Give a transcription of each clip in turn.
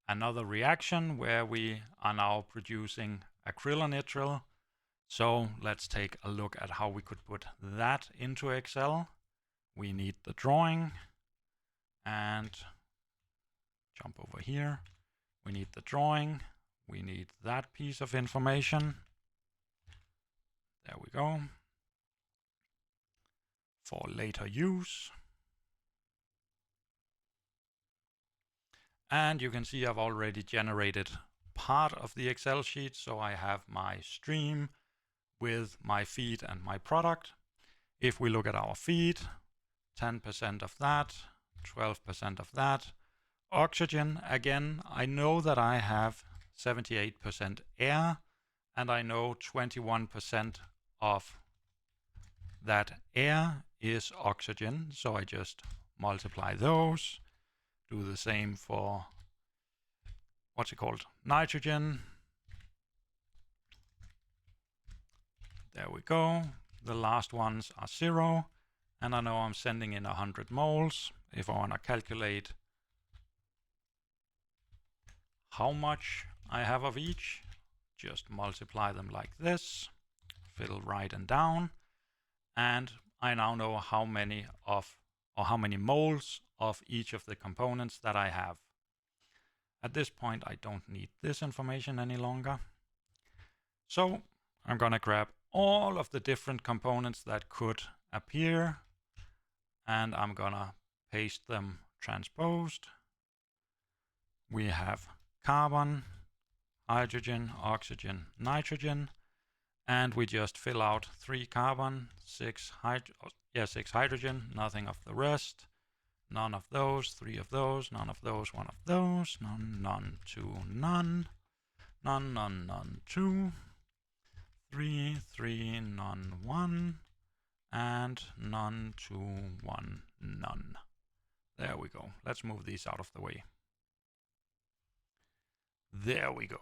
another reaction where we are now producing acrylonitrile. So let's take a look at how we could put that into Excel. We need the drawing and jump over here. We need the drawing. We need that piece of information. There we go. For later use. And you can see I've already generated part of the Excel sheet. So I have my stream with my feed and my product. If we look at our feed, 10% of that, 12% of that. Oxygen, again, I know that I have 78% air, and I know 21% of that air is oxygen. So I just multiply those, do the same for, what's it called, nitrogen. There we go. The last ones are 0. And I know I'm sending in 100 moles. If I want to calculate how much I have of each, just multiply them like this, fill right and down. And I now know how many moles of each of the components that I have. At this point, I don't need this information any longer. So I'm going to grab all of the different components that could appear, and I'm going to paste them transposed. We have carbon, hydrogen, oxygen, nitrogen, and we just fill out 3 carbon, 6 hydrogen, nothing of the rest, none of those, 3 of those, none of those, 1 of those, none, none, 2, none, none, none, none, 2, 3, 3, none, 1, and none, 2, 1, none. There we go. Let's move these out of the way. There we go.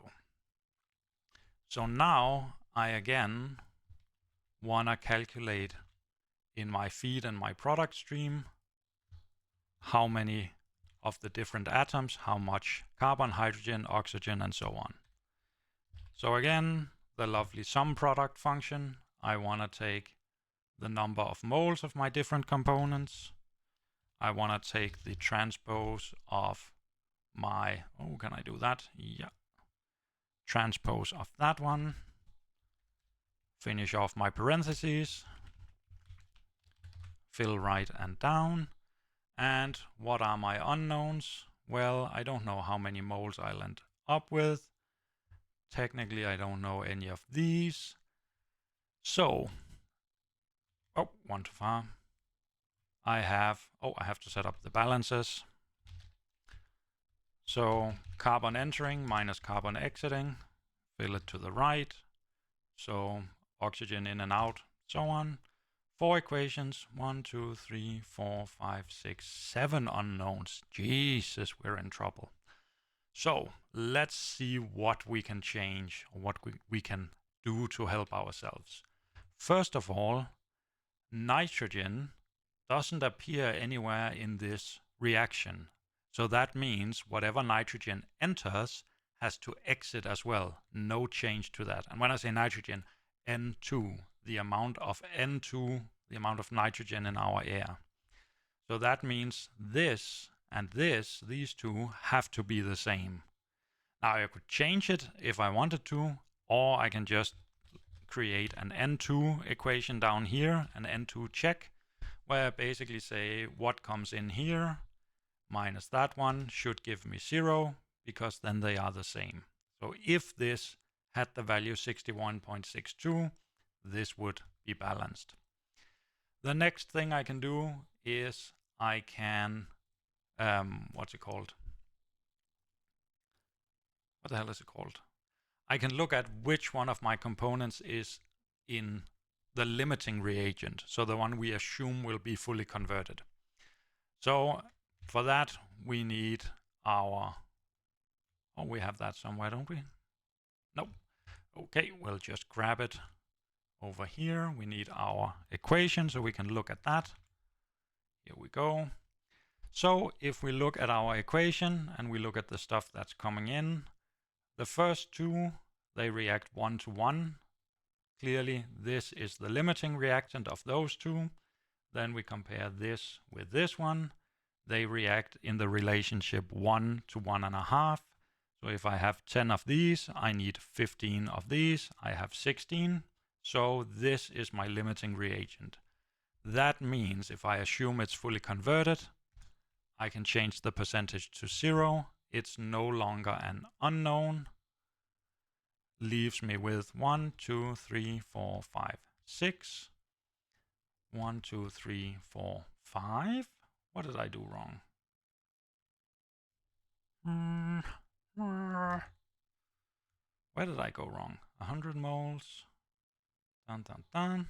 So now I again want to calculate in my feed and my product stream how many of the different atoms, how much carbon, hydrogen, oxygen, and so on. So again, the lovely sum product function. I want to take the number of moles of my different components. I want to take the transpose of my, oh, can I do that? Yeah. Transpose of that one. Finish off my parentheses. Fill right and down. And what are my unknowns? Well, I don't know how many moles I'll end up with. Technically, I don't know any of these. So, oh, one too far. I have to set up the balances. So carbon entering minus carbon exiting, fill it to the right. So oxygen in and out, so on. 4 equations, 1, 2, 3, 4, 5, 6, 7 unknowns. Jesus, we're in trouble. So let's see what we can change, or what we can do to help ourselves. First of all, nitrogen doesn't appear anywhere in this reaction. So that means whatever nitrogen enters has to exit as well. No change to that. And when I say nitrogen, N2, the amount of N2, the amount of nitrogen in our air. So that means this and this, these two, have to be the same. Now I could change it if I wanted to, or I can just create an N2 equation down here, an N2 check, where I basically say what comes in here minus that one should give me 0, because then they are the same. So if this had the value 61.62, this would be balanced. The next thing I can do is I can, what's it called? What the hell is it called? I can look at which one of my components is in the limiting reagent, so the one we assume will be fully converted. So for that we need our, oh, we have that somewhere, don't we? Nope. Okay, we'll just grab it over here. We need our equation so we can look at that. Here we go. So if we look at our equation and we look at the stuff that's coming in, the first two, they react 1 to 1. Clearly, this is the limiting reactant of those two. Then we compare this with this one. They react in the relationship 1 to 1.5. So if I have 10 of these, I need 15 of these. I have 16. So this is my limiting reagent. That means if I assume it's fully converted, I can change the percentage to 0. It's no longer an unknown. Leaves me with 1, 2, 3, 4, 5, 6. 1, 2, 3, 4, 5. What did I do wrong? Where did I go wrong? 100 moles. Dun, dun, dun.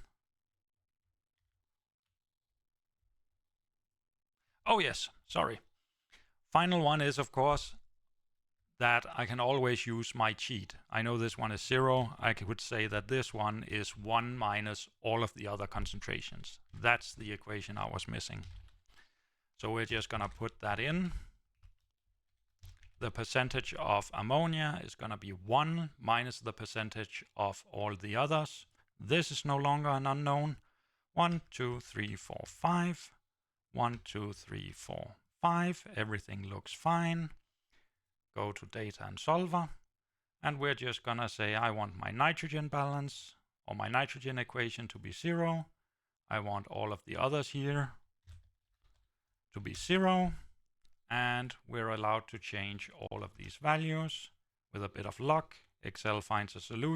Oh yes, sorry. Final one is, of course, that I can always use my cheat. I know this one is 0. I could say that this one is 1 minus all of the other concentrations. That's the equation I was missing. So we're just going to put that in. The percentage of ammonia is going to be 1 minus the percentage of all the others. This is no longer an unknown. 1, 2, 3, 4, 5. 1, 2, 3, 4, 5. Everything looks fine. Go to data and solver. And we're just going to say I want my nitrogen balance or my nitrogen equation to be 0. I want all of the others here to be 0. And we're allowed to change all of these values. With a bit of luck, Excel finds a solution.